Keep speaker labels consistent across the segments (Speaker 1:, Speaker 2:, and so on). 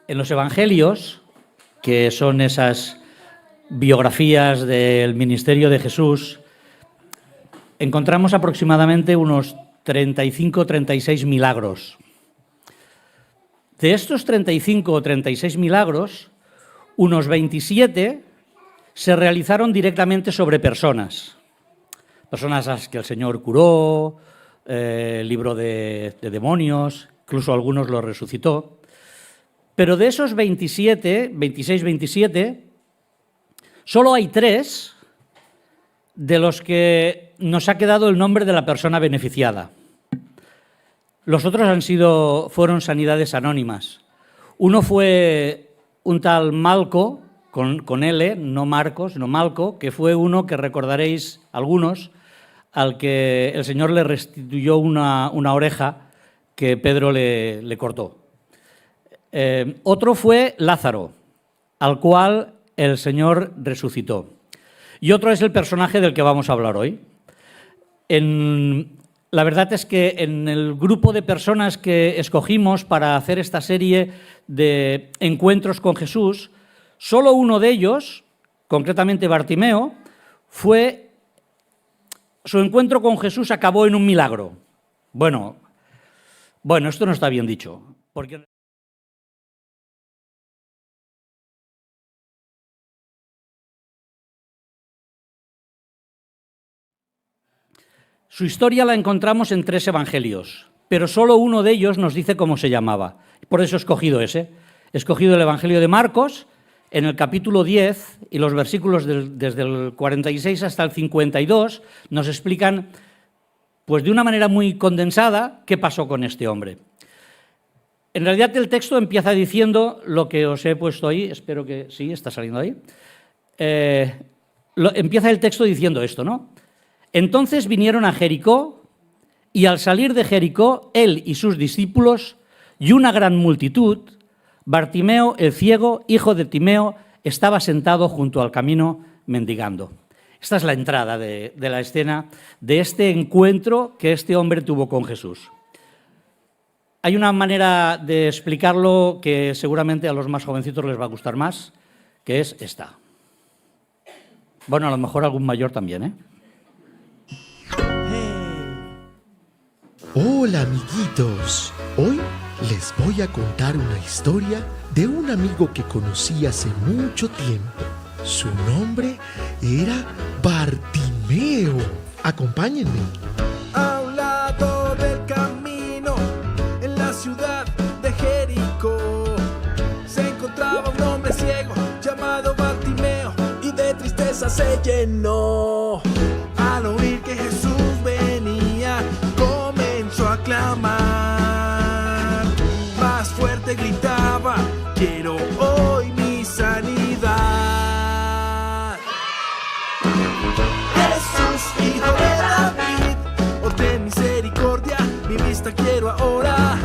Speaker 1: En los evangelios, que son esas biografías del ministerio de Jesús, encontramos aproximadamente unos 35 o 36 milagros. De estos 35 o 36 milagros, unos 27 se realizaron directamente sobre personas. Personas a las que el Señor curó, libró de demonios, incluso algunos los resucitó. Pero de esos 26, 27, solo hay 3 de los que nos ha quedado el nombre de la persona beneficiada. Los otros fueron sanidades anónimas. Uno fue un tal Malco, con L, no Marcos, no Malco, que fue uno que recordaréis algunos, al que el Señor le restituyó una oreja que Pedro le cortó. Otro fue Lázaro, al cual el Señor resucitó. Y otro es el personaje del que vamos a hablar hoy. La verdad es que en el grupo de personas que escogimos para hacer esta serie de encuentros con Jesús, solo uno de ellos, concretamente Bartimeo, su encuentro con Jesús acabó en un milagro. Bueno, esto no está bien dicho, porque su historia la encontramos en 3 evangelios, pero solo uno de ellos nos dice cómo se llamaba. Por eso he escogido ese. He escogido el Evangelio de Marcos, en el capítulo 10, y los versículos desde el 46 hasta el 52 nos explican, pues de una manera muy condensada, qué pasó con este hombre. En realidad el texto empieza diciendo lo que os he puesto ahí, espero que sí, está saliendo ahí. Empieza el texto diciendo esto, ¿no? Entonces vinieron a Jericó, y al salir de Jericó, él y sus discípulos y una gran multitud, Bartimeo, el ciego, hijo de Timeo, estaba sentado junto al camino mendigando. Esta es la entrada de la escena de este encuentro que este hombre tuvo con Jesús. Hay una manera de explicarlo que seguramente a los más jovencitos les va a gustar más, que es esta. Bueno, a lo mejor algún mayor también, ¿eh?
Speaker 2: Hola amiguitos, hoy les voy a contar una historia de un amigo que conocí hace mucho tiempo. Su nombre era Bartimeo. Acompáñenme.
Speaker 3: A un lado del camino, en la ciudad de Jericó, se encontraba un hombre ciego llamado Bartimeo, y de tristeza se llenó. Al oír que Jesús venía, comenzó a clamar. Más fuerte gritaba: quiero hoy mi sanidad. Jesús, hijo de David, oh ten misericordia, mi vista quiero ahora.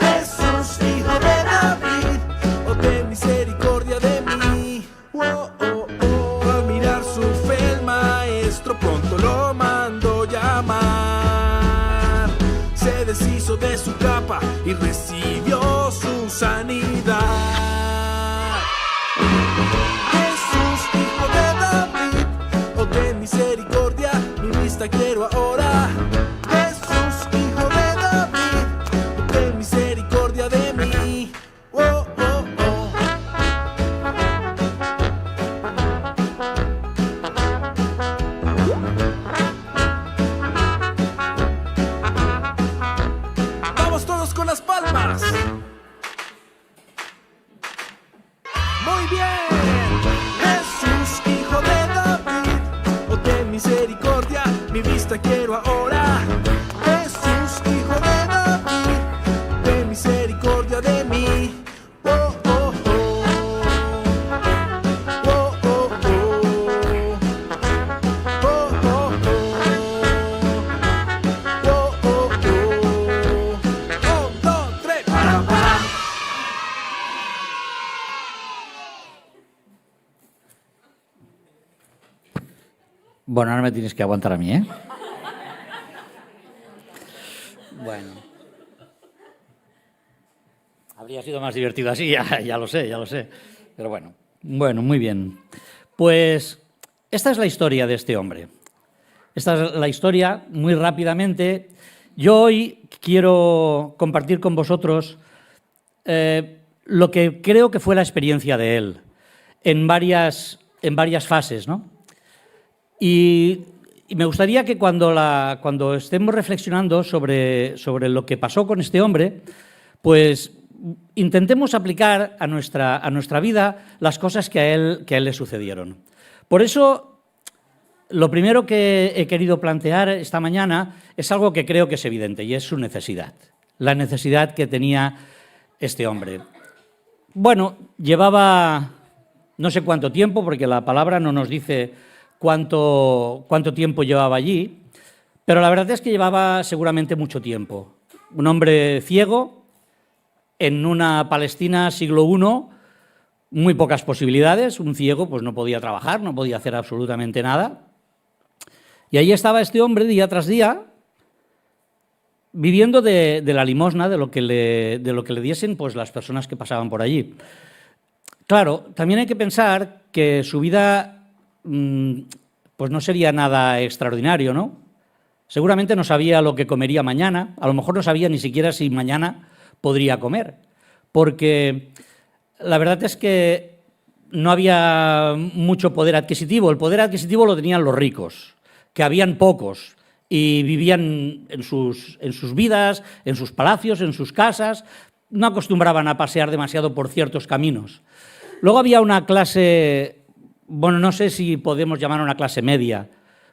Speaker 3: Jesús, hijo de David, oh ten misericordia de mí. Oh, oh, oh. Al mirar su fe, el maestro pronto lo mandó llamar. Se deshizo de su capa y recibió su sanidad. Jesús, hijo de David, oh ten misericordia, mi vista quiero ahora. Jesús, hijo de David, oh ten misericordia de mí. Oh, oh, oh. Vamos todos con las palmas. Muy bien. Jesús, hijo de David, oh ten misericordia, mi vista quiero ahora. Jesús, hijo de David, ten misericordia de mí. Oh, oh, oh. Oh, oh, oh. Oh, oh, oh. Oh, oh, oh. 1, 2, 3, para, para.
Speaker 1: Bueno, ahora me tienes que aguantar a mí, ¿eh? Bueno. A Habría sido más divertido así, ya lo sé. Pero bueno, muy bien. Pues esta es la historia de este hombre. Esta es la historia, muy rápidamente. Yo hoy quiero compartir con vosotros lo que creo que fue la experiencia de él en varias fases, ¿no? Y me gustaría que cuando estemos reflexionando sobre lo que pasó con este hombre, pues intentemos aplicar a nuestra vida las cosas que a él le sucedieron. Por eso, lo primero que he querido plantear esta mañana es algo que creo que es evidente, y es su necesidad, la necesidad que tenía este hombre. Bueno, llevaba no sé cuánto tiempo, porque la palabra no nos dice cuánto tiempo llevaba allí, pero la verdad es que llevaba seguramente mucho tiempo. Un hombre ciego, en una Palestina siglo I, muy pocas posibilidades, un ciego pues no podía trabajar, no podía hacer absolutamente nada. Y ahí estaba este hombre día tras día, viviendo de la limosna, de lo que le diesen pues las personas que pasaban por allí. Claro, también hay que pensar que su vida pues no sería nada extraordinario, ¿no? Seguramente no sabía lo que comería mañana, a lo mejor no sabía ni siquiera si mañana podría comer, porque la verdad es que no había mucho poder adquisitivo. El poder adquisitivo lo tenían los ricos, que habían pocos, y vivían en sus vidas, en sus palacios, en sus casas, no acostumbraban a pasear demasiado por ciertos caminos. Luego había una clase, bueno, no sé si podemos llamar una clase media,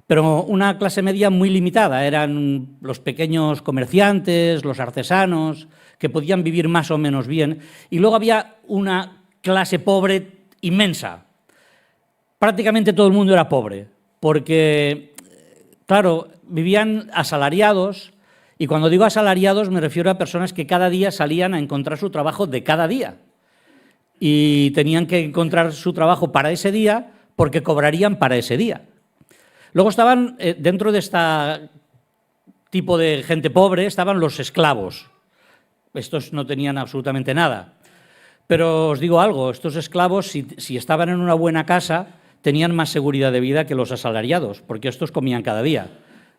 Speaker 1: pero una clase media muy limitada. Eran los pequeños comerciantes, los artesanos, que podían vivir más o menos bien. Y luego había una clase pobre inmensa. Prácticamente todo el mundo era pobre, porque, claro, vivían asalariados, y cuando digo asalariados me refiero a personas que cada día salían a encontrar su trabajo de cada día. Y tenían que encontrar su trabajo para ese día porque cobrarían para ese día. Luego estaban, dentro de este tipo de gente pobre, estaban los esclavos. Estos no tenían absolutamente nada. Pero os digo algo, estos esclavos, si estaban en una buena casa, tenían más seguridad de vida que los asalariados, porque estos comían cada día,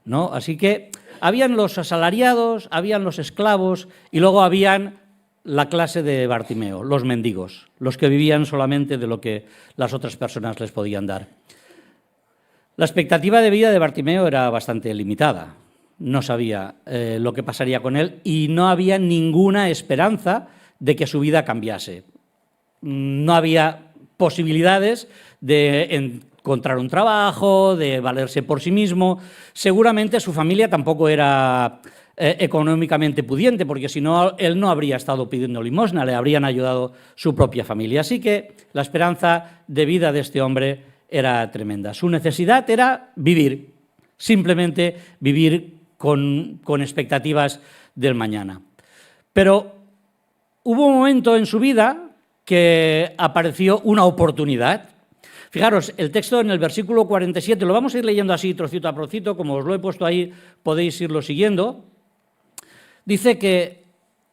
Speaker 1: ¿no? Así que habían los asalariados, habían los esclavos, y luego habían la clase de Bartimeo, los mendigos, los que vivían solamente de lo que las otras personas les podían dar. La expectativa de vida de Bartimeo era bastante limitada. No sabía lo que pasaría con él y no había ninguna esperanza de que su vida cambiase. No había posibilidades de encontrar un trabajo, de valerse por sí mismo. Seguramente su familia tampoco era económicamente pudiente, porque si no, él no habría estado pidiendo limosna, le habrían ayudado su propia familia. Así que la esperanza de vida de este hombre era tremenda. Su necesidad era vivir, simplemente vivir con expectativas del mañana. Pero hubo un momento en su vida que apareció una oportunidad. Fijaros, el texto en el versículo 47, lo vamos a ir leyendo así trocito a trocito, como os lo he puesto ahí, podéis irlo siguiendo. Dice que,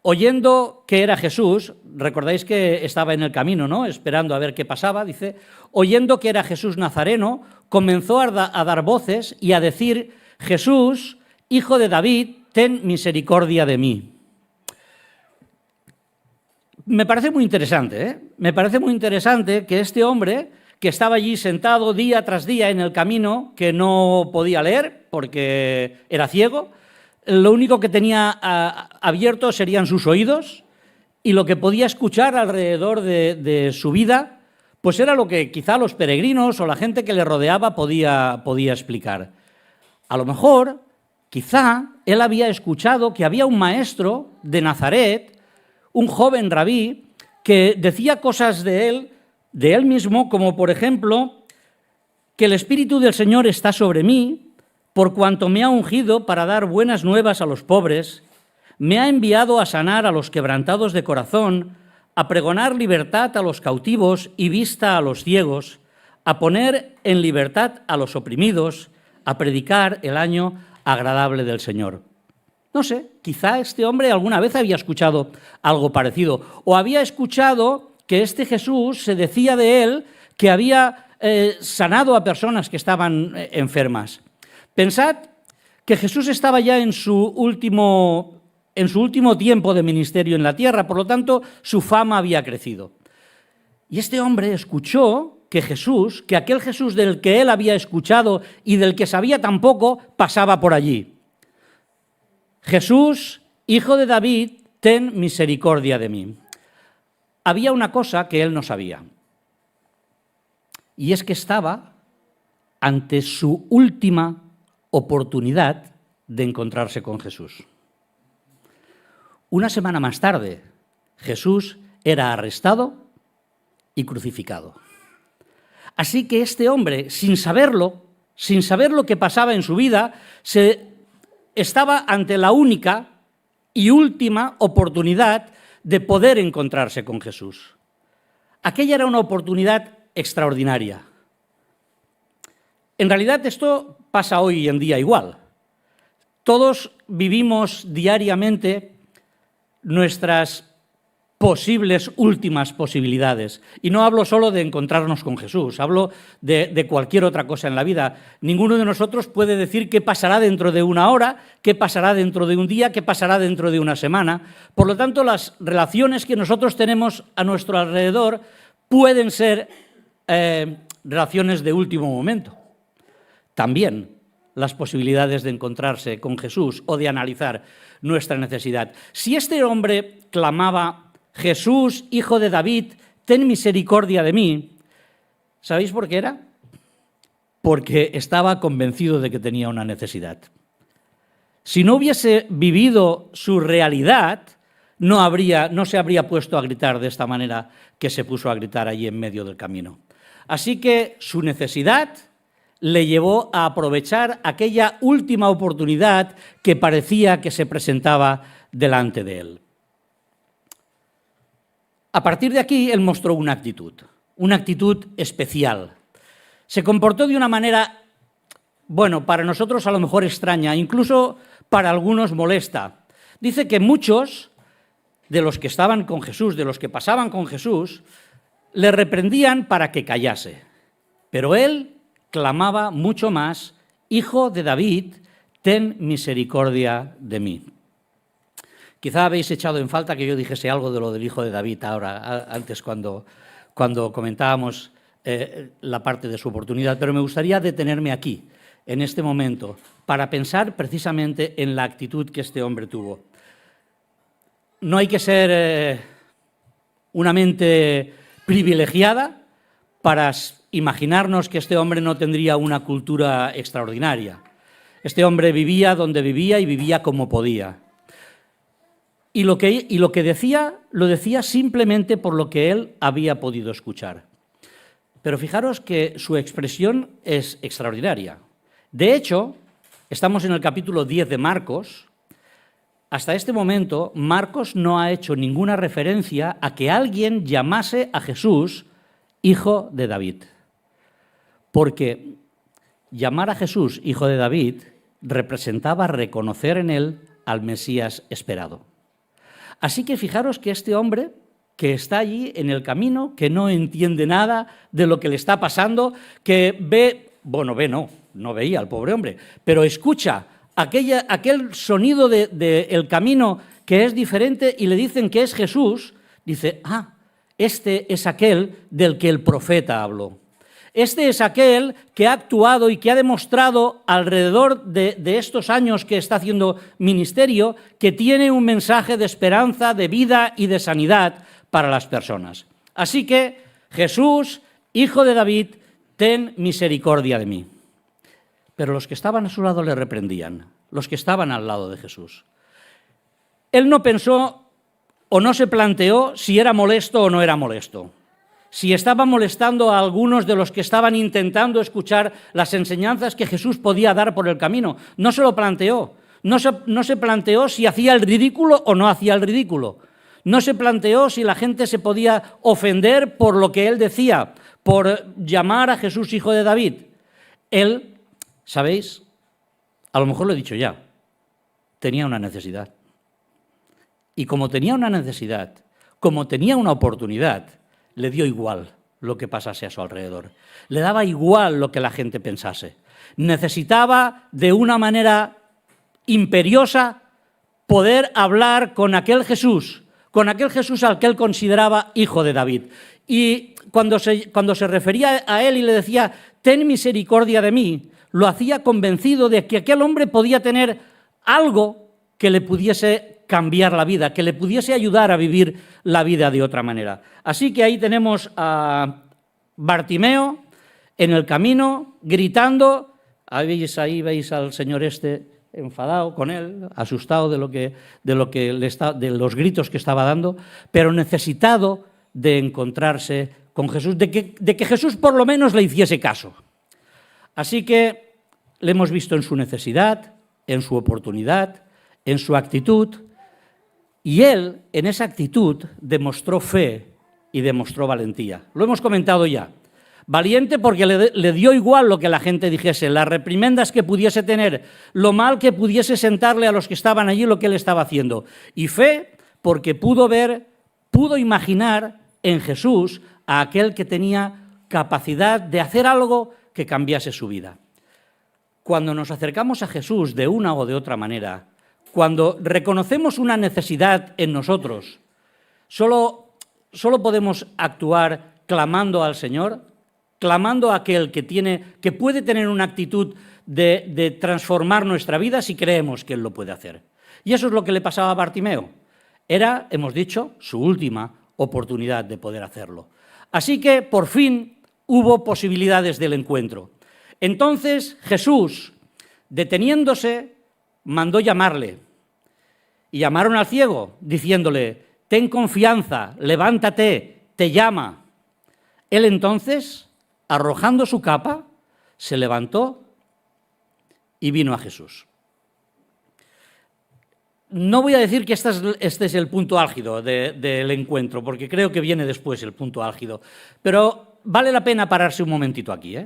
Speaker 1: oyendo que era Jesús, recordáis que estaba en el camino, ¿no?, esperando a ver qué pasaba, dice, oyendo que era Jesús Nazareno, comenzó a dar voces y a decir, Jesús, hijo de David, ten misericordia de mí. Me parece muy interesante, ¿eh? Me parece muy interesante que este hombre, que estaba allí sentado día tras día en el camino, que no podía leer porque era ciego, lo único que tenía abierto serían sus oídos, y lo que podía escuchar alrededor de su vida, pues era lo que quizá los peregrinos o la gente que le rodeaba podía explicar. A lo mejor, quizá, él había escuchado que había un maestro de Nazaret, un joven rabí, que decía cosas de él mismo, como por ejemplo, que el Espíritu del Señor está sobre mí, por cuanto me ha ungido para dar buenas nuevas a los pobres, me ha enviado a sanar a los quebrantados de corazón, a pregonar libertad a los cautivos y vista a los ciegos, a poner en libertad a los oprimidos, a predicar el año agradable del Señor. No sé, quizá este hombre alguna vez había escuchado algo parecido o había escuchado que este Jesús se decía de él que había sanado a personas que estaban enfermas. Pensad que Jesús estaba ya en su último tiempo de ministerio en la tierra, por lo tanto, su fama había crecido. Y este hombre escuchó que Jesús, que aquel Jesús del que él había escuchado y del que sabía tan poco, pasaba por allí. Jesús, hijo de David, ten misericordia de mí. Había una cosa que él no sabía, y es que estaba ante su última oportunidad de encontrarse con Jesús. Una semana más tarde, Jesús era arrestado y crucificado. Así que este hombre, sin saber lo que pasaba en su vida, estaba ante la única y última oportunidad de poder encontrarse con Jesús. Aquella era una oportunidad extraordinaria. En realidad esto pasa hoy en día igual. Todos vivimos diariamente nuestras posibles últimas posibilidades. Y no hablo solo de encontrarnos con Jesús, hablo de cualquier otra cosa en la vida. Ninguno de nosotros puede decir qué pasará dentro de una hora, qué pasará dentro de un día, qué pasará dentro de una semana. Por lo tanto, las relaciones que nosotros tenemos a nuestro alrededor pueden ser relaciones de último momento. También las posibilidades de encontrarse con Jesús o de analizar nuestra necesidad. Si este hombre clamaba: Jesús, hijo de David, ten misericordia de mí, ¿sabéis por qué era? Porque estaba convencido de que tenía una necesidad. Si no hubiese vivido su realidad, no se habría puesto a gritar de esta manera que se puso a gritar allí en medio del camino. Así que su necesidad le llevó a aprovechar aquella última oportunidad que parecía que se presentaba delante de él. A partir de aquí, él mostró una actitud especial. Se comportó de una manera, para nosotros a lo mejor extraña, incluso para algunos molesta. Dice que muchos de los que estaban con Jesús, de los que pasaban con Jesús, le reprendían para que callase. Pero él clamaba mucho más: Hijo de David, ten misericordia de mí. Quizá habéis echado en falta que yo dijese algo de lo del Hijo de David antes cuando comentábamos la parte de su oportunidad, pero me gustaría detenerme aquí, en este momento, para pensar precisamente en la actitud que este hombre tuvo. No hay que ser una mente privilegiada para imaginarnos que este hombre no tendría una cultura extraordinaria. Este hombre vivía donde vivía y vivía como podía. Y lo que decía, lo decía simplemente por lo que él había podido escuchar. Pero fijaros que su expresión es extraordinaria. De hecho, estamos en el capítulo 10 de Marcos. Hasta este momento, Marcos no ha hecho ninguna referencia a que alguien llamase a Jesús hijo de David. Porque llamar a Jesús hijo de David representaba reconocer en él al Mesías esperado. Así que fijaros que este hombre que está allí en el camino, que no entiende nada de lo que le está pasando, que no veía al pobre hombre, pero escucha aquel sonido del camino que es diferente y le dicen que es Jesús, dice: este es aquel del que el profeta habló. Este es aquel que ha actuado y que ha demostrado alrededor de estos años que está haciendo ministerio que tiene un mensaje de esperanza, de vida y de sanidad para las personas. Así que, Jesús, hijo de David, ten misericordia de mí. Pero los que estaban a su lado le reprendían, los que estaban al lado de Jesús. Él no pensó o no se planteó si era molesto o no era molesto. Si estaba molestando a algunos de los que estaban intentando escuchar las enseñanzas que Jesús podía dar por el camino. No se lo planteó. No se planteó si hacía el ridículo o no hacía el ridículo. No se planteó si la gente se podía ofender por lo que él decía, por llamar a Jesús hijo de David. Él, ¿sabéis? A lo mejor lo he dicho ya, tenía una necesidad. Y como tenía una necesidad, como tenía una oportunidad, le dio igual lo que pasase a su alrededor. Le daba igual lo que la gente pensase. Necesitaba, de una manera imperiosa, poder hablar con aquel Jesús al que él consideraba hijo de David. Y cuando se refería a él y le decía, ten misericordia de mí, lo hacía convencido de que aquel hombre podía tener algo que le pudiese cambiar la vida, que le pudiese ayudar a vivir la vida de otra manera. Así que ahí tenemos a Bartimeo en el camino, gritando. Ahí veis al señor enfadado con él, asustado de los gritos que estaba dando, pero necesitado de encontrarse con Jesús, de que Jesús por lo menos le hiciese caso. Así que le hemos visto en su necesidad, en su oportunidad, en su actitud, y él, en esa actitud, demostró fe y demostró valentía. Lo hemos comentado ya. Valiente porque le dio igual lo que la gente dijese, las reprimendas que pudiese tener, lo mal que pudiese sentarle a los que estaban allí lo que él estaba haciendo. Y fe porque pudo imaginar en Jesús a aquel que tenía capacidad de hacer algo que cambiase su vida. Cuando nos acercamos a Jesús de una o de otra manera, cuando reconocemos una necesidad en nosotros, solo podemos actuar clamando al Señor, clamando a aquel que puede tener una actitud de transformar nuestra vida si creemos que Él lo puede hacer. Y eso es lo que le pasaba a Bartimeo. Era, hemos dicho, su última oportunidad de poder hacerlo. Así que, por fin, hubo posibilidades del encuentro. Entonces, Jesús, deteniéndose, mandó llamarle. Y llamaron al ciego, diciéndole, ten confianza, levántate, te llama. Él entonces, arrojando su capa, se levantó y vino a Jesús. No voy a decir que este es el punto álgido del encuentro, porque creo que viene después el punto álgido, pero vale la pena pararse un momentito aquí,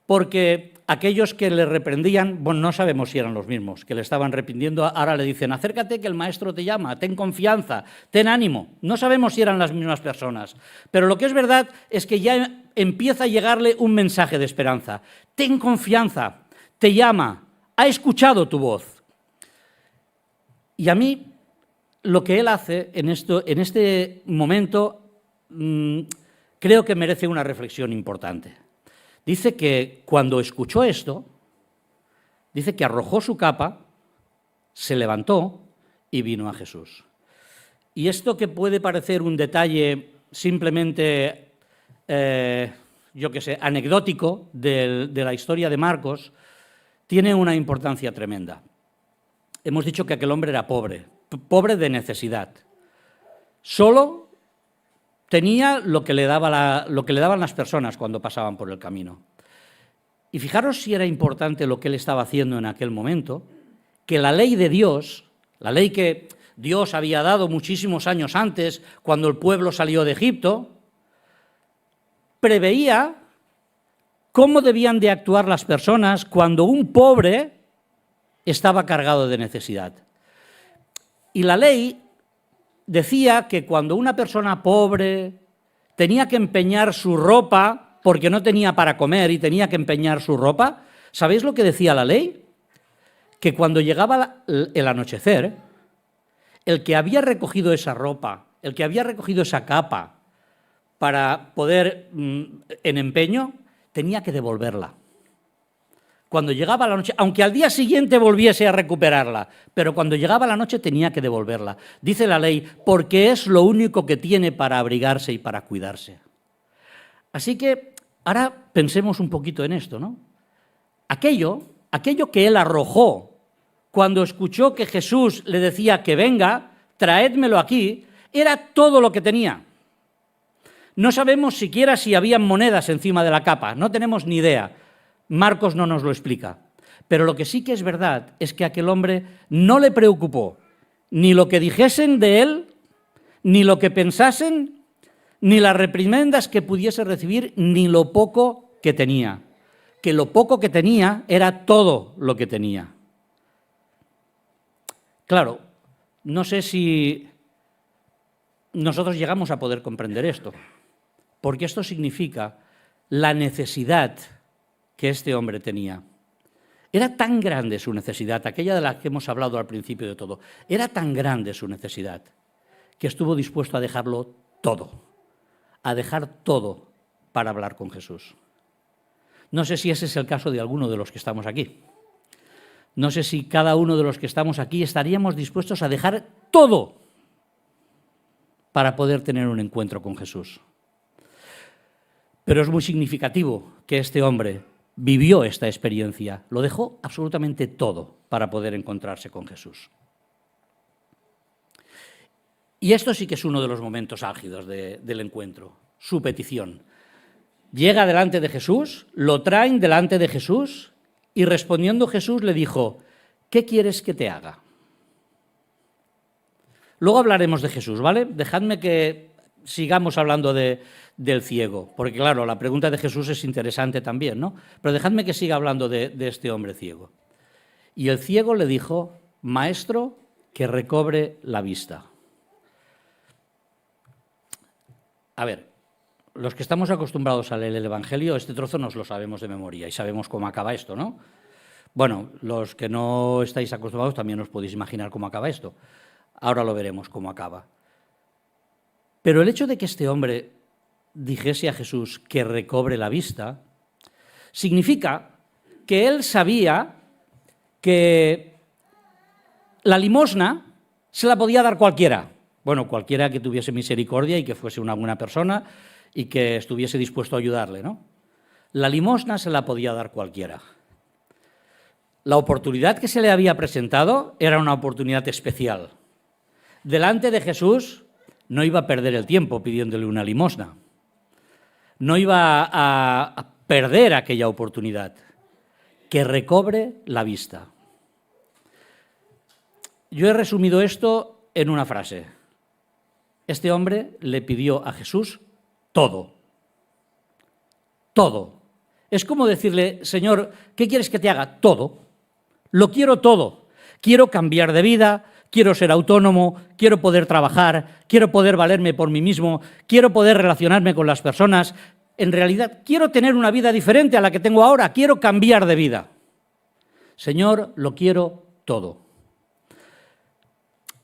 Speaker 1: porque aquellos que le reprendían, bueno, no sabemos si eran los mismos que le estaban reprendiendo, ahora le dicen, acércate que el maestro te llama, ten confianza, ten ánimo. No sabemos si eran las mismas personas, pero lo que es verdad es que ya empieza a llegarle un mensaje de esperanza. Ten confianza, te llama, ha escuchado tu voz. Y a mí, lo que él hace en este momento, creo que merece una reflexión importante. Dice que cuando escuchó esto, dice que arrojó su capa, se levantó y vino a Jesús. Y esto que puede parecer un detalle simplemente, anecdótico de la historia de Marcos, tiene una importancia tremenda. Hemos dicho que aquel hombre era pobre de necesidad. Solo tenía lo que le daban las personas cuando pasaban por el camino. Y fijaros si era importante lo que él estaba haciendo en aquel momento, que la ley de Dios, la ley que Dios había dado muchísimos años antes, cuando el pueblo salió de Egipto, preveía cómo debían de actuar las personas cuando un pobre estaba cargado de necesidad. Y la ley decía que cuando una persona pobre tenía que empeñar su ropa porque no tenía para comer y tenía que empeñar su ropa, ¿sabéis lo que decía la ley? Que cuando llegaba el anochecer, el que había recogido esa ropa, el que había recogido esa capa para poder en empeño, tenía que devolverla. Cuando llegaba la noche, aunque al día siguiente volviese a recuperarla, pero cuando llegaba la noche tenía que devolverla. Dice la ley, porque es lo único que tiene para abrigarse y para cuidarse. Así que ahora pensemos un poquito en esto, ¿no? Aquello que él arrojó cuando escuchó que Jesús le decía que venga, traédmelo aquí, era todo lo que tenía. No sabemos siquiera si habían monedas encima de la capa, no tenemos ni idea. Marcos no nos lo explica. Pero lo que sí que es verdad es que a aquel hombre no le preocupó ni lo que dijesen de él, ni lo que pensasen, ni las reprimendas que pudiese recibir, ni lo poco que tenía. Que lo poco que tenía era todo lo que tenía. Claro, no sé si nosotros llegamos a poder comprender esto, porque esto significa la necesidad que este hombre tenía. Era tan grande su necesidad, aquella de la que hemos hablado al principio de todo, era tan grande su necesidad que estuvo dispuesto a dejarlo todo, a dejar todo para hablar con Jesús. No sé si ese es el caso de alguno de los que estamos aquí. No sé si cada uno de los que estamos aquí estaríamos dispuestos a dejar todo para poder tener un encuentro con Jesús. Pero es muy significativo que este hombre vivió esta experiencia, lo dejó absolutamente todo para poder encontrarse con Jesús. Y esto sí que es uno de los momentos álgidos del encuentro, su petición. Llega delante de Jesús, lo traen delante de Jesús y respondiendo Jesús le dijo, ¿qué quieres que te haga? Luego hablaremos de Jesús, ¿vale? Dejadme que sigamos hablando del ciego, porque claro, la pregunta de Jesús es interesante también, ¿no? Pero dejadme que siga hablando de este hombre ciego. Y el ciego le dijo, Maestro, que recobre la vista. A ver, los que estamos acostumbrados a leer el Evangelio, este trozo nos lo sabemos de memoria y sabemos cómo acaba esto, ¿no? Bueno, los que no estáis acostumbrados también os podéis imaginar cómo acaba esto. Ahora lo veremos cómo acaba. Pero el hecho de que este hombre dijese a Jesús que recobre la vista, significa que él sabía que la limosna se la podía dar cualquiera. Bueno, cualquiera que tuviese misericordia y que fuese una buena persona y que estuviese dispuesto a ayudarle, ¿no? La limosna se la podía dar cualquiera. La oportunidad que se le había presentado era una oportunidad especial. Delante de Jesús no iba a perder el tiempo pidiéndole una limosna. No iba a perder aquella oportunidad. Que recobre la vista. Yo he resumido esto en una frase. Este hombre le pidió a Jesús todo. Todo. Es como decirle, Señor, ¿qué quieres que te haga? Todo. Lo quiero todo. Quiero cambiar de vida, quiero ser autónomo, quiero poder trabajar, quiero poder valerme por mí mismo, quiero poder relacionarme con las personas. En realidad, quiero tener una vida diferente a la que tengo ahora, quiero cambiar de vida. Señor, lo quiero todo.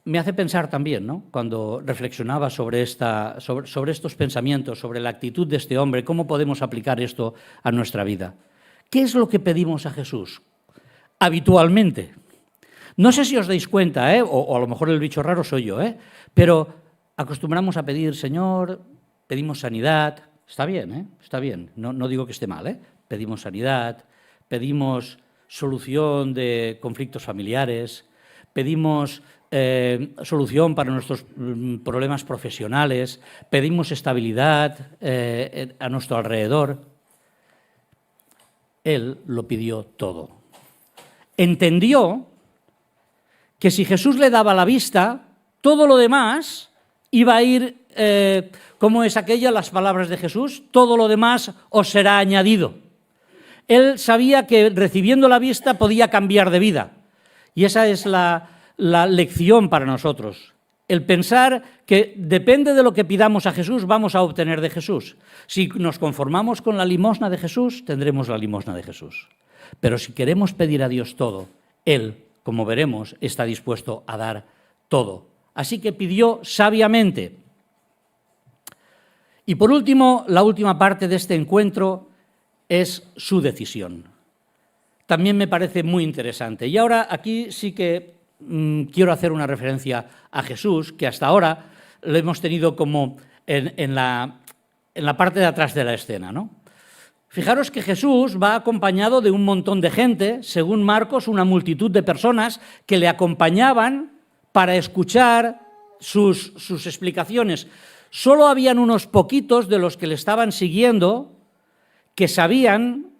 Speaker 1: Me hace pensar también, ¿no? Cuando reflexionaba sobre estos pensamientos, sobre la actitud de este hombre, cómo podemos aplicar esto a nuestra vida. ¿Qué es lo que pedimos a Jesús? Habitualmente. No sé si os dais cuenta, o a lo mejor el bicho raro soy yo, pero acostumbramos a pedir, Señor, pedimos sanidad. Está bien, está bien, no digo que esté mal, Pedimos sanidad, pedimos solución de conflictos familiares, pedimos solución para nuestros problemas profesionales, pedimos estabilidad a nuestro alrededor. Él lo pidió todo. Entendió que si Jesús le daba la vista, todo lo demás iba a ir, ¿cómo es aquella? Las palabras de Jesús, todo lo demás os será añadido. Él sabía que recibiendo la vista podía cambiar de vida. Y esa es la lección para nosotros. El pensar que depende de lo que pidamos a Jesús, vamos a obtener de Jesús. Si nos conformamos con la limosna de Jesús, tendremos la limosna de Jesús. Pero si queremos pedir a Dios todo, Él, como veremos, está dispuesto a dar todo. Así que pidió sabiamente. Y por último, la última parte de este encuentro es su decisión. También me parece muy interesante. Y ahora aquí sí que quiero hacer una referencia a Jesús, que hasta ahora lo hemos tenido como en la parte de atrás de la escena, ¿no? Fijaros que Jesús va acompañado de un montón de gente, según Marcos, una multitud de personas que le acompañaban para escuchar sus explicaciones. Solo habían unos poquitos de los que le estaban siguiendo que sabían,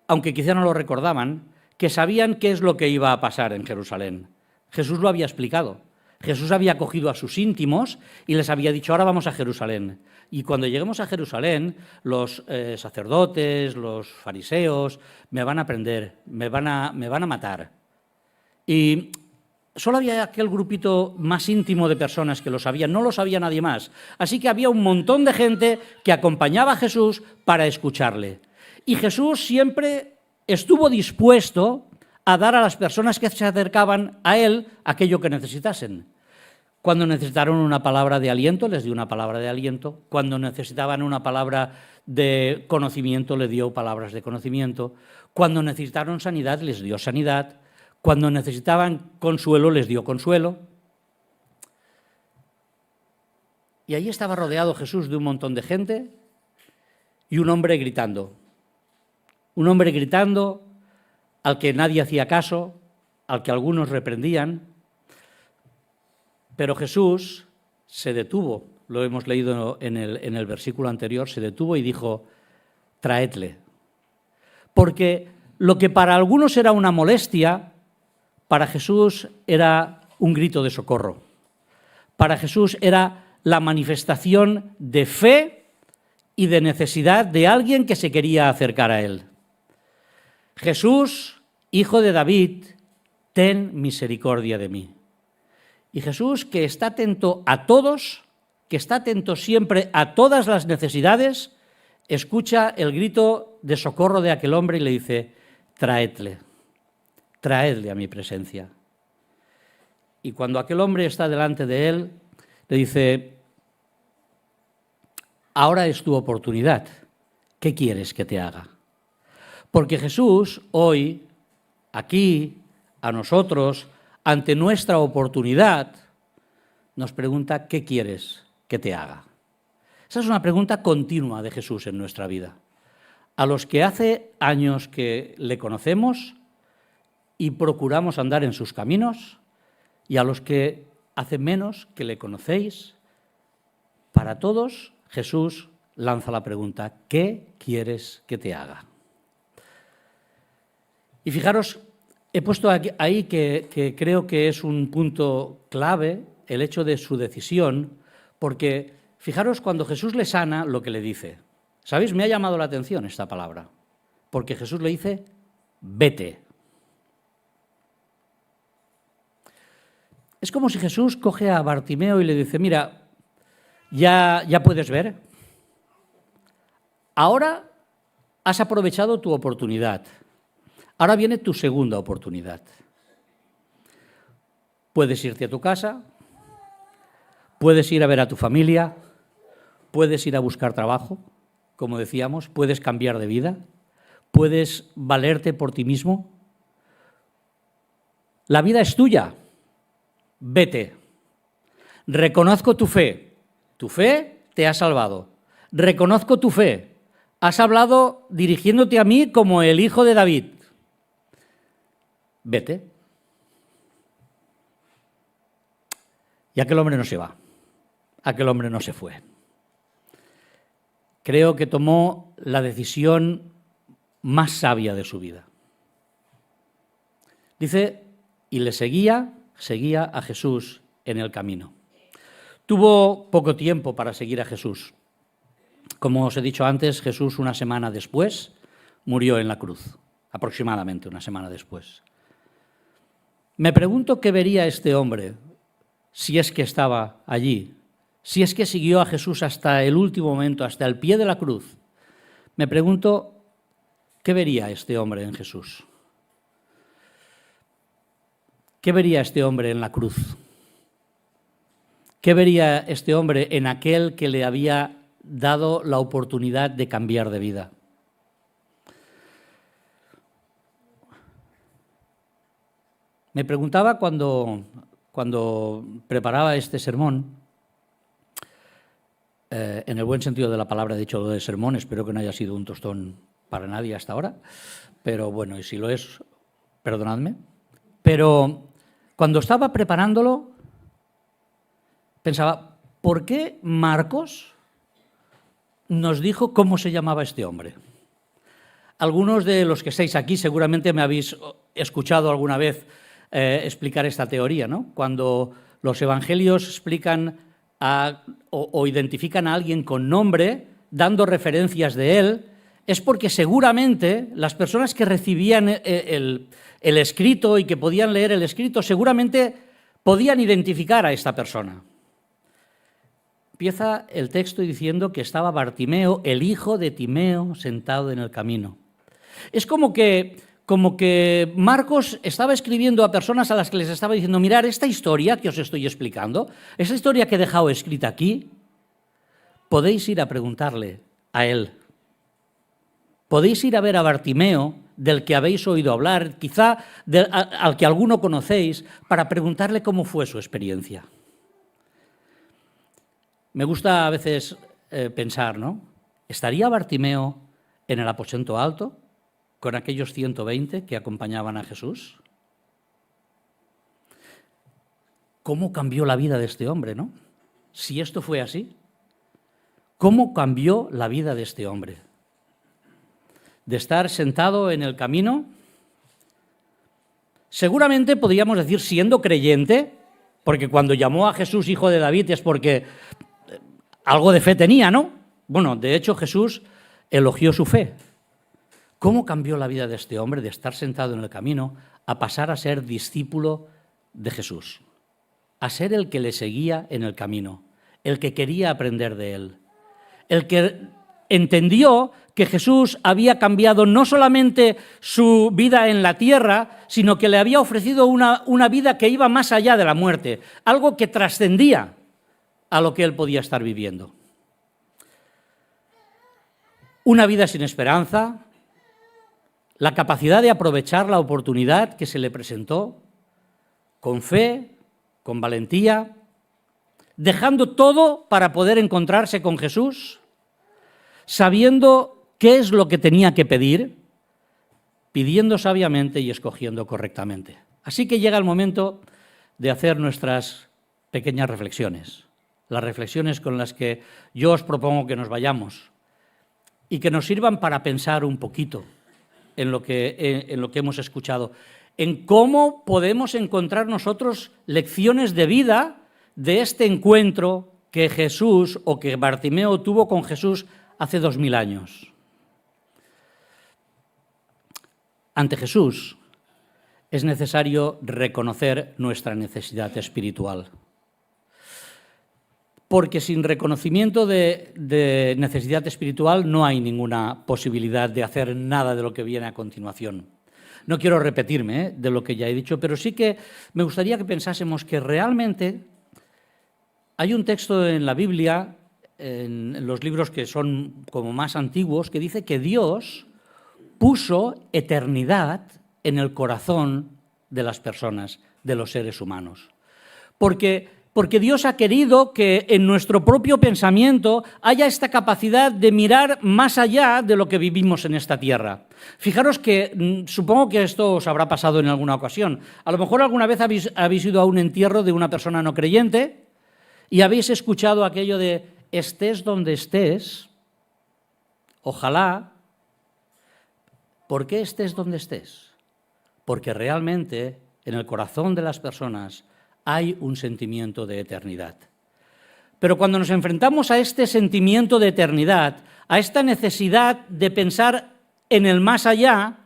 Speaker 1: aunque quizá no lo recordaban, que sabían qué es lo que iba a pasar en Jerusalén. Jesús lo había explicado. Jesús había cogido a sus íntimos y les había dicho, ahora vamos a Jerusalén. Y cuando lleguemos a Jerusalén, los sacerdotes, los fariseos, me van a prender, me van a matar. Y solo había aquel grupito más íntimo de personas que lo sabían, no lo sabía nadie más. Así que había un montón de gente que acompañaba a Jesús para escucharle. Y Jesús siempre estuvo dispuesto a dar a las personas que se acercaban a él aquello que necesitasen. Cuando necesitaron una palabra de aliento, les dio una palabra de aliento. Cuando necesitaban una palabra de conocimiento, les dio palabras de conocimiento. Cuando necesitaron sanidad, les dio sanidad. Cuando necesitaban consuelo, les dio consuelo. Y ahí estaba rodeado Jesús de un montón de gente y un hombre gritando. Un hombre gritando al que nadie hacía caso, al que algunos reprendían. Pero Jesús se detuvo, lo hemos leído en el versículo anterior, se detuvo y dijo, traedle. Porque lo que para algunos era una molestia, para Jesús era un grito de socorro. Para Jesús era la manifestación de fe y de necesidad de alguien que se quería acercar a él. Jesús, hijo de David, ten misericordia de mí. Y Jesús, que está atento a todos, que está atento siempre a todas las necesidades, escucha el grito de socorro de aquel hombre y le dice, traedle a mi presencia. Y cuando aquel hombre está delante de él, le dice, ahora es tu oportunidad, ¿qué quieres que te haga? Porque Jesús hoy, aquí, a nosotros, ante nuestra oportunidad, nos pregunta, ¿qué quieres que te haga? Esa es una pregunta continua de Jesús en nuestra vida. A los que hace años que le conocemos y procuramos andar en sus caminos, y a los que hace menos que le conocéis, para todos Jesús lanza la pregunta, ¿qué quieres que te haga? Y fijaros, he puesto ahí que creo que es un punto clave el hecho de su decisión, porque fijaros cuando Jesús le sana lo que le dice. ¿Sabéis? Me ha llamado la atención esta palabra, porque Jesús le dice, vete. Es como si Jesús coge a Bartimeo y le dice, mira, ya puedes ver, ahora has aprovechado tu oportunidad. Ahora viene tu segunda oportunidad. Puedes irte a tu casa, puedes ir a ver a tu familia, puedes ir a buscar trabajo, como decíamos, puedes cambiar de vida, puedes valerte por ti mismo. La vida es tuya. Vete. Reconozco tu fe te ha salvado. Reconozco tu fe. Has hablado dirigiéndote a mí como el hijo de David. Vete. Y aquel hombre no se va. Aquel hombre no se fue. Creo que tomó la decisión más sabia de su vida. Dice, y le seguía a Jesús en el camino. Tuvo poco tiempo para seguir a Jesús. Como os he dicho antes, Jesús una semana después murió en la cruz, aproximadamente una semana después. Me pregunto qué vería este hombre si es que estaba allí, si es que siguió a Jesús hasta el último momento, hasta el pie de la cruz. Me pregunto qué vería este hombre en Jesús. ¿Qué vería este hombre en la cruz? ¿Qué vería este hombre en aquel que le había dado la oportunidad de cambiar de vida? Me preguntaba cuando preparaba este sermón, en el buen sentido de la palabra, he dicho lo de sermón, espero que no haya sido un tostón para nadie hasta ahora, pero bueno, y si lo es, perdonadme. Pero cuando estaba preparándolo, pensaba, ¿por qué Marcos nos dijo cómo se llamaba este hombre? Algunos de los que estáis aquí seguramente me habéis escuchado alguna vez explicar esta teoría, ¿no? Cuando los evangelios explican o identifican a alguien con nombre, dando referencias de él, es porque seguramente las personas que recibían el escrito y que podían leer el escrito, seguramente podían identificar a esta persona. Empieza el texto diciendo que estaba Bartimeo, el hijo de Timeo, sentado en el camino. Es como que Marcos estaba escribiendo a personas a las que les estaba diciendo, mirad, esta historia que os estoy explicando, esta historia que he dejado escrita aquí, podéis ir a preguntarle a él. Podéis ir a ver a Bartimeo, del que habéis oído hablar, quizá al que alguno conocéis, para preguntarle cómo fue su experiencia. Me gusta a veces pensar, ¿no? ¿Estaría Bartimeo en el aposento alto con aquellos 120 que acompañaban a Jesús? ¿Cómo cambió la vida de este hombre, no? Si esto fue así, ¿cómo cambió la vida de este hombre? De estar sentado en el camino, seguramente podríamos decir siendo creyente, porque cuando llamó a Jesús hijo de David es porque algo de fe tenía, ¿no? Bueno, de hecho Jesús elogió su fe. ¿Cómo cambió la vida de este hombre de estar sentado en el camino a pasar a ser discípulo de Jesús? A ser el que le seguía en el camino, el que quería aprender de él, el que entendió que Jesús había cambiado no solamente su vida en la tierra, sino que le había ofrecido una vida que iba más allá de la muerte, algo que trascendía a lo que él podía estar viviendo. Una vida sin esperanza, la capacidad de aprovechar la oportunidad que se le presentó, con fe, con valentía, dejando todo para poder encontrarse con Jesús, sabiendo qué es lo que tenía que pedir, pidiendo sabiamente y escogiendo correctamente. Así que llega el momento de hacer nuestras pequeñas reflexiones, las reflexiones con las que yo os propongo que nos vayamos y que nos sirvan para pensar un poquito en lo que hemos escuchado, en cómo podemos encontrar nosotros lecciones de vida de este encuentro que Jesús o que Bartimeo tuvo con Jesús hace 2000 años. Ante Jesús es necesario reconocer nuestra necesidad espiritual. Porque sin reconocimiento de necesidad espiritual no hay ninguna posibilidad de hacer nada de lo que viene a continuación. No quiero repetirme de lo que ya he dicho, pero sí que me gustaría que pensásemos que realmente hay un texto en la Biblia, en los libros que son como más antiguos, que dice que Dios puso eternidad en el corazón de las personas, de los seres humanos. Porque Dios ha querido que en nuestro propio pensamiento haya esta capacidad de mirar más allá de lo que vivimos en esta tierra. Fijaros que supongo que esto os habrá pasado en alguna ocasión. A lo mejor alguna vez habéis ido a un entierro de una persona no creyente y habéis escuchado aquello de estés donde estés, ojalá. ¿Por qué estés donde estés? Porque realmente en el corazón de las personas hay un sentimiento de eternidad. Pero cuando nos enfrentamos a este sentimiento de eternidad, a esta necesidad de pensar en el más allá,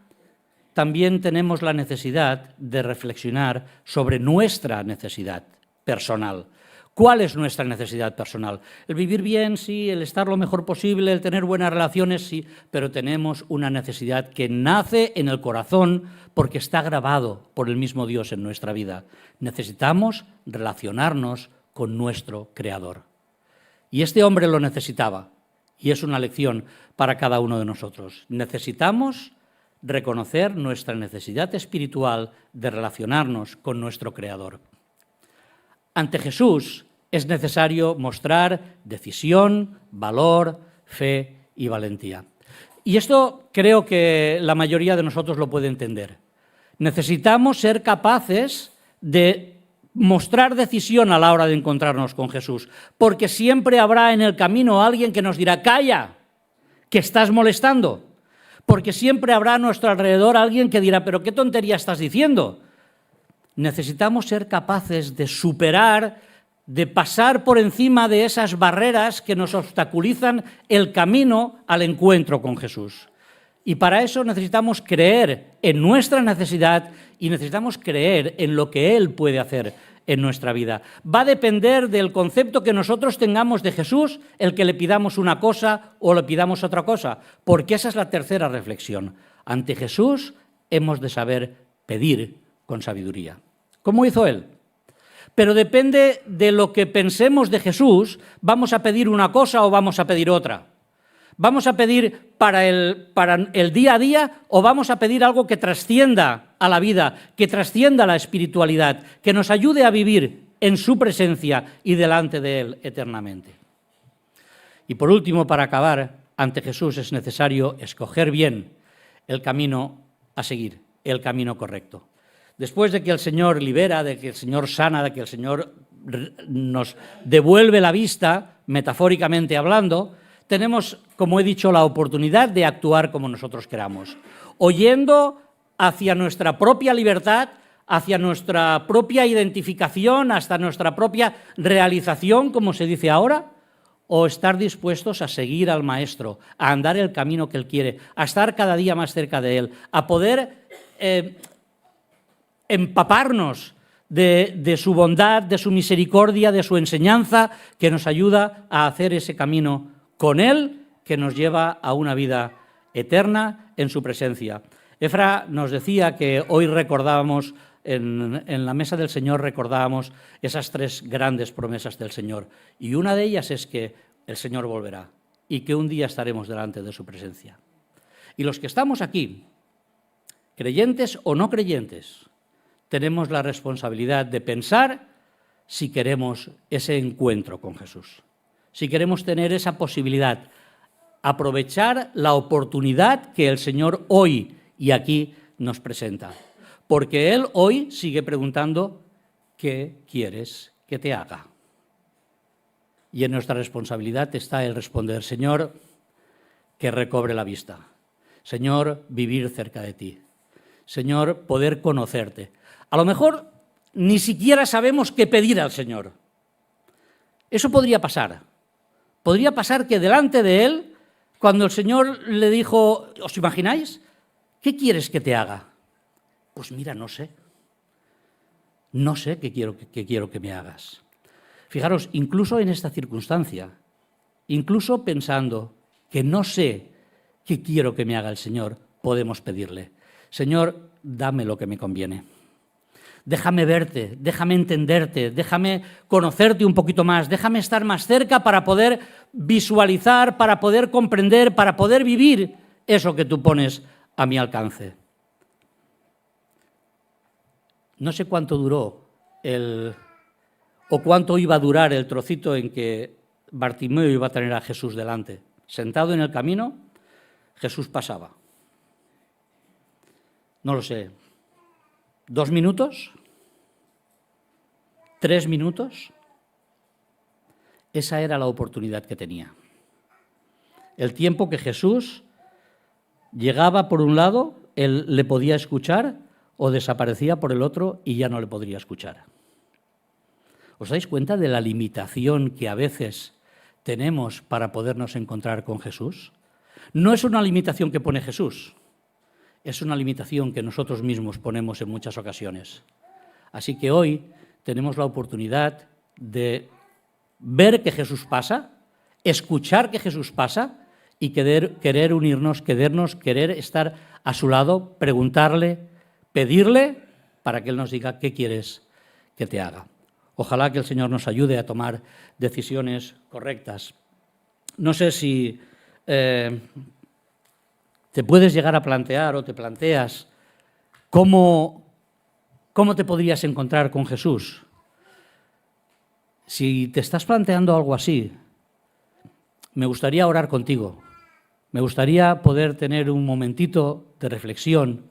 Speaker 1: también tenemos la necesidad de reflexionar sobre nuestra necesidad personal. ¿Cuál es nuestra necesidad personal? El vivir bien, sí, el estar lo mejor posible, el tener buenas relaciones, sí, pero tenemos una necesidad que nace en el corazón porque está grabado por el mismo Dios en nuestra vida. Necesitamos relacionarnos con nuestro Creador. Y este hombre lo necesitaba, y es una lección para cada uno de nosotros. Necesitamos reconocer nuestra necesidad espiritual de relacionarnos con nuestro Creador. Ante Jesús es necesario mostrar decisión, valor, fe y valentía. Y esto creo que la mayoría de nosotros lo puede entender. Necesitamos ser capaces de mostrar decisión a la hora de encontrarnos con Jesús, porque siempre habrá en el camino alguien que nos dirá, calla, que estás molestando, porque siempre habrá a nuestro alrededor alguien que dirá, pero ¿qué tontería estás diciendo? Necesitamos ser capaces de superar, de pasar por encima de esas barreras que nos obstaculizan el camino al encuentro con Jesús. Y para eso necesitamos creer en nuestra necesidad y necesitamos creer en lo que Él puede hacer en nuestra vida. Va a depender del concepto que nosotros tengamos de Jesús, el que le pidamos una cosa o le pidamos otra cosa, porque esa es la tercera reflexión. Ante Jesús hemos de saber pedir con sabiduría. ¿Cómo hizo él? Pero depende de lo que pensemos de Jesús, vamos a pedir una cosa o vamos a pedir otra. ¿Vamos a pedir para el día a día o vamos a pedir algo que trascienda a la vida, que trascienda a la espiritualidad, que nos ayude a vivir en su presencia y delante de Él eternamente? Y por último, para acabar, ante Jesús es necesario escoger bien el camino a seguir, el camino correcto. Después de que el Señor libera, de que el Señor sana, de que el Señor nos devuelve la vista, metafóricamente hablando, tenemos, como he dicho, la oportunidad de actuar como nosotros queramos, oyendo hacia nuestra propia libertad, hacia nuestra propia identificación, hasta nuestra propia realización, como se dice ahora, o estar dispuestos a seguir al Maestro, a andar el camino que Él quiere, a estar cada día más cerca de Él, a poder empaparnos de su bondad, de su misericordia, de su enseñanza, que nos ayuda a hacer ese camino con Él, que nos lleva a una vida eterna en su presencia. Efra nos decía que hoy recordábamos, en la mesa del Señor recordábamos esas tres grandes promesas del Señor. Y una de ellas es que el Señor volverá y que un día estaremos delante de su presencia. Y los que estamos aquí, creyentes o no creyentes, tenemos la responsabilidad de pensar si queremos ese encuentro con Jesús. Si queremos tener esa posibilidad, aprovechar la oportunidad que el Señor hoy y aquí nos presenta. Porque Él hoy sigue preguntando, ¿qué quieres que te haga? Y en nuestra responsabilidad está el responder, Señor, que recobre la vista. Señor, vivir cerca de ti. Señor, poder conocerte. A lo mejor ni siquiera sabemos qué pedir al Señor. Eso podría pasar. Podría pasar que delante de Él, cuando el Señor le dijo, ¿os imagináis? ¿Qué quieres que te haga? Pues mira, no sé. No sé qué quiero que me hagas. Fijaros, incluso en esta circunstancia, incluso pensando que no sé qué quiero que me haga el Señor, podemos pedirle, Señor, dame lo que me conviene. Déjame verte, déjame entenderte, déjame conocerte un poquito más, déjame estar más cerca para poder visualizar, para poder comprender, para poder vivir eso que tú pones a mi alcance. No sé cuánto duró o cuánto iba a durar el trocito en que Bartimeo iba a tener a Jesús delante. Sentado en el camino, Jesús pasaba. No lo sé. 2 minutos, 3 minutos, esa era la oportunidad que tenía. El tiempo que Jesús llegaba por un lado, él le podía escuchar o desaparecía por el otro y ya no le podría escuchar. ¿Os dais cuenta de la limitación que a veces tenemos para podernos encontrar con Jesús? No es una limitación que pone Jesús. Es una limitación que nosotros mismos ponemos en muchas ocasiones. Así que hoy tenemos la oportunidad de ver que Jesús pasa, escuchar que Jesús pasa y querer unirnos, querer estar a su lado, preguntarle, pedirle para que Él nos diga qué quieres que te haga. Ojalá que el Señor nos ayude a tomar decisiones correctas. No sé si te puedes llegar a plantear o te planteas cómo te podrías encontrar con Jesús. Si te estás planteando algo así, me gustaría orar contigo. Me gustaría poder tener un momentito de reflexión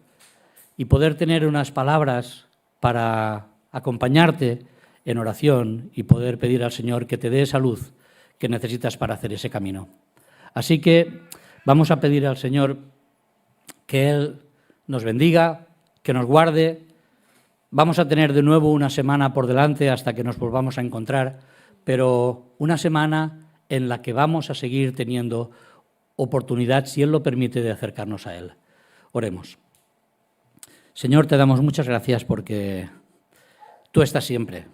Speaker 1: y poder tener unas palabras para acompañarte en oración y poder pedir al Señor que te dé esa luz que necesitas para hacer ese camino. Así que vamos a pedir al Señor que Él nos bendiga, que nos guarde. Vamos a tener de nuevo una semana por delante hasta que nos volvamos a encontrar, pero una semana en la que vamos a seguir teniendo oportunidad, si Él lo permite, de acercarnos a Él. Oremos. Señor, te damos muchas gracias porque tú estás siempre.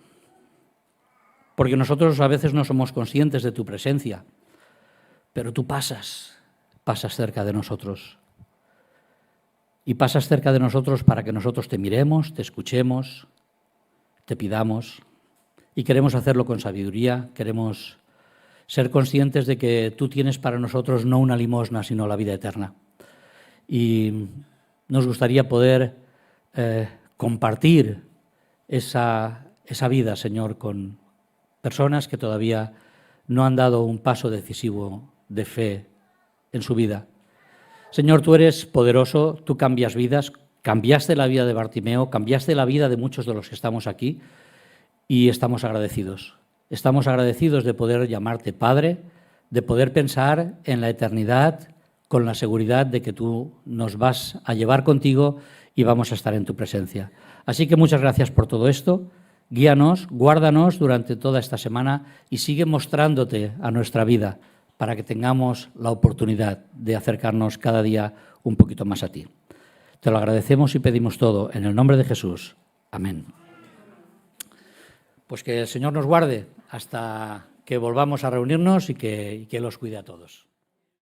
Speaker 1: porque nosotros a veces no somos conscientes de tu presencia, pero tú pasas cerca de nosotros. Y pasas cerca de nosotros para que nosotros te miremos, te escuchemos, te pidamos. Y queremos hacerlo con sabiduría, queremos ser conscientes de que tú tienes para nosotros no una limosna, sino la vida eterna. Y nos gustaría poder compartir esa vida, Señor, con personas que todavía no han dado un paso decisivo de fe en su vida. Señor, tú eres poderoso, tú cambias vidas, cambiaste la vida de Bartimeo, cambiaste la vida de muchos de los que estamos aquí y estamos agradecidos. Estamos agradecidos de poder llamarte Padre, de poder pensar en la eternidad con la seguridad de que tú nos vas a llevar contigo y vamos a estar en tu presencia. Así que muchas gracias por todo esto. Guíanos, guárdanos durante toda esta semana y sigue mostrándote a nuestra vida para que tengamos la oportunidad de acercarnos cada día un poquito más a ti. Te lo agradecemos y pedimos todo en el nombre de Jesús. Amén. Pues que el Señor nos guarde hasta que volvamos a reunirnos y que los cuide a todos.